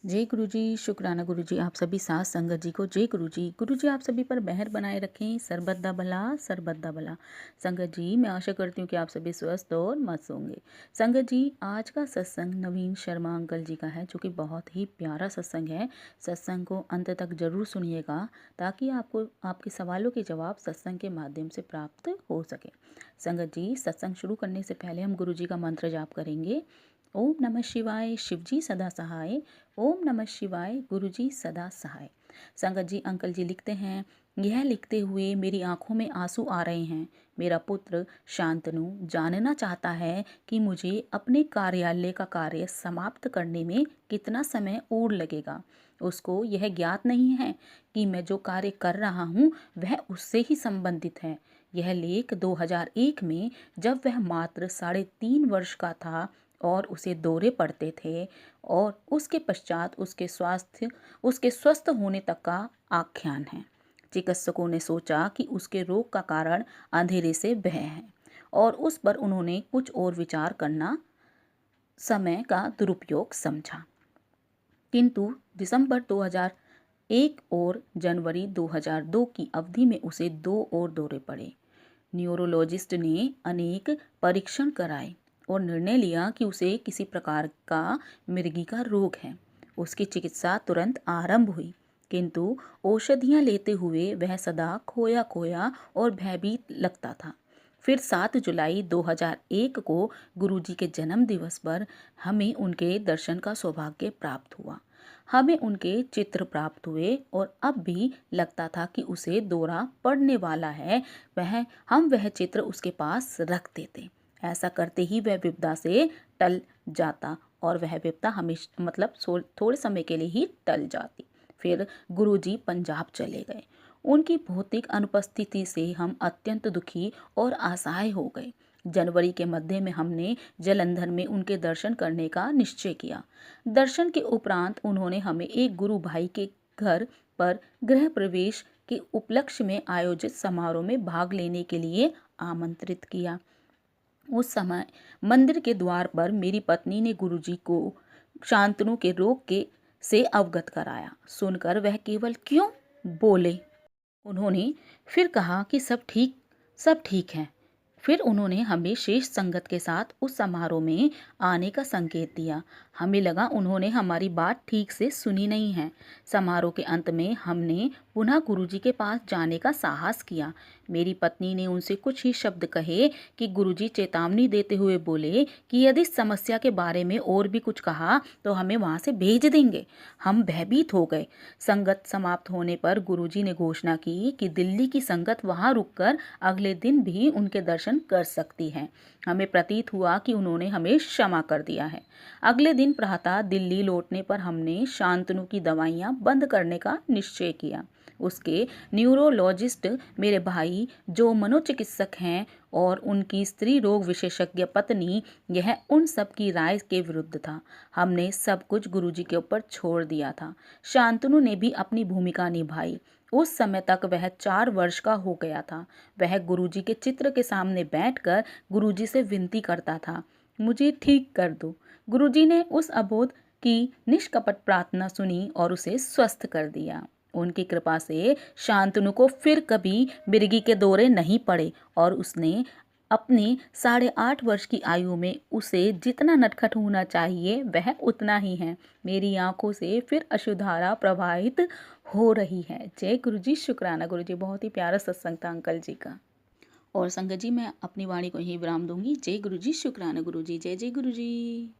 जय गुरु जी, शुक्राना गुरु जी, आप सभी साथ संगत जी को जय गुरु जी। गुरु जी आप सभी पर मेहर बनाए रखें, सरबत दा भला सरबत दा भला। संगत जी मैं आशा करती हूँ कि आप सभी स्वस्थ और मस्त होंगे। संगत जी आज का सत्संग नवीन शर्मा अंकल जी का है, जो कि बहुत ही प्यारा सत्संग है। सत्संग को अंत तक जरूर सुनिएगा ताकि आपको आपके सवालों के जवाब सत्संग के माध्यम से प्राप्त हो सके। संगत जी सत्संग शुरू करने से पहले हम गुरु जी का मंत्र जाप करेंगे। ओम नमः शिवाय, शिवजी सदा सहाय। ओम नमः शिवाय, गुरुजी सदा सहाय। संगत जी अंकल जी लिखते हैं, यह लिखते हुए मेरी आंखों में आंसू आ रहे हैं। मेरा पुत्र शांतनु जानना चाहता है कि मुझे अपने कार्यालय का कार्य समाप्त करने में कितना समय और लगेगा। उसको यह ज्ञात नहीं है कि मैं जो कार्य कर रहा हूँ वह उससे ही संबंधित है। यह लेख 2001 में जब वह मात्र 3.5 वर्ष का था और उसे दौरे पड़ते थे और उसके पश्चात उसके स्वस्थ होने तक का आख्यान है। चिकित्सकों ने सोचा कि उसके रोग का कारण अंधेरे से भय है और उस पर उन्होंने कुछ और विचार करना समय का दुरुपयोग समझा। किंतु दिसंबर 2001 और जनवरी 2002 की अवधि में उसे 2 और दौरे पड़े। न्यूरोलॉजिस्ट ने अनेक परीक्षण कराए और निर्णय लिया कि उसे किसी प्रकार का मिर्गी का रोग है। उसकी चिकित्सा तुरंत आरंभ हुई, किंतु औषधियां लेते हुए वह सदा खोया खोया और भयभीत लगता था। फिर 7 जुलाई 2001 को गुरुजी के जन्म दिवस पर हमें उनके दर्शन का सौभाग्य प्राप्त हुआ। हमें उनके चित्र प्राप्त हुए और अब भी लगता था कि उसे दौरा पड़ने वाला है। हम वह चित्र उसके पास रख देते। ऐसा करते ही वह विपदा से टल जाता और वह विपदा हमेशा थोड़े समय के लिए ही टल जाती। फिर गुरुजी पंजाब चले गए। उनकी भौतिक अनुपस्थिति से हम अत्यंत दुखी और असहाय हो गए। जनवरी के मध्य में हमने जालंधर में उनके दर्शन करने का निश्चय किया। दर्शन के उपरांत उन्होंने हमें एक गुरु भाई के घर पर गृह प्रवेश के उपलक्ष्य में आयोजित समारोह में भाग लेने के लिए आमंत्रित किया। उस समय मंदिर के द्वार पर मेरी पत्नी ने गुरुजी को शांतनु के रोग के से अवगत कराया। सुनकर वह केवल क्यों बोले। उन्होंने फिर कहा कि सब ठीक है। फिर उन्होंने हमें शेष संगत के साथ उस समारोह में आने का संकेत दिया। हमें लगा उन्होंने हमारी बात ठीक से सुनी नहीं है। समारोह के अंत में हमने पुनः गुरुजी के पास जाने का साहस किया। मेरी पत्नी ने उनसे कुछ ही शब्द कहे कि गुरुजी चेतावनी देते हुए बोले कि यदि समस्या के बारे में और भी कुछ कहा तो हमें वहां से भेज देंगे। हम भयभीत हो गए। संगत समाप्त होने पर गुरुजी ने घोषणा की कि दिल्ली की संगत वहां रुककर अगले दिन भी उनके दर्शन कर सकती है। हमें प्रतीत हुआ कि उन्होंने हमें क्षमा कर दिया है। अगले दिन प्रातः दिल्ली लौटने पर हमने शांतनु की दवाइयां बंद करने का निश्चय किया। उसके न्यूरोलॉजिस्ट मेरे भाई जो मनोचिकित्सक हैं और उनकी स्त्री रोग विशेषज्ञ पत्नी, यह उन सब की राय के विरुद्ध था। हमने सब कुछ गुरुजी के ऊपर छोड़ दिया था। शांतनु ने भी अपनी भूमिका निभाई। उस समय तक वह 4 वर्ष का हो गया था। वह गुरुजी के चित्र के सामने बैठकर गुरुजी से विनती करता था, मुझे ठीक कर दो। गुरुजी ने उस अबोध की निष्कपट प्रार्थना सुनी और उसे स्वस्थ कर दिया। उनकी कृपा से शांतनु को फिर कभी मिर्गी के दौरे नहीं पड़े और उसने अपनी 8.5 वर्ष की आयु में उसे जितना नटखट होना चाहिए वह उतना ही है। मेरी आंखों से फिर अश्रुधारा प्रवाहित हो रही है। जय गुरु जी, शुक्राना गुरु जी। बहुत ही प्यारा सत्संग था अंकल जी का। और संगत जी मैं अपनी वाणी को यही विराम दूंगी। जय गुरु जी, शुक्राना गुरु जी। जय जय गुरु जी।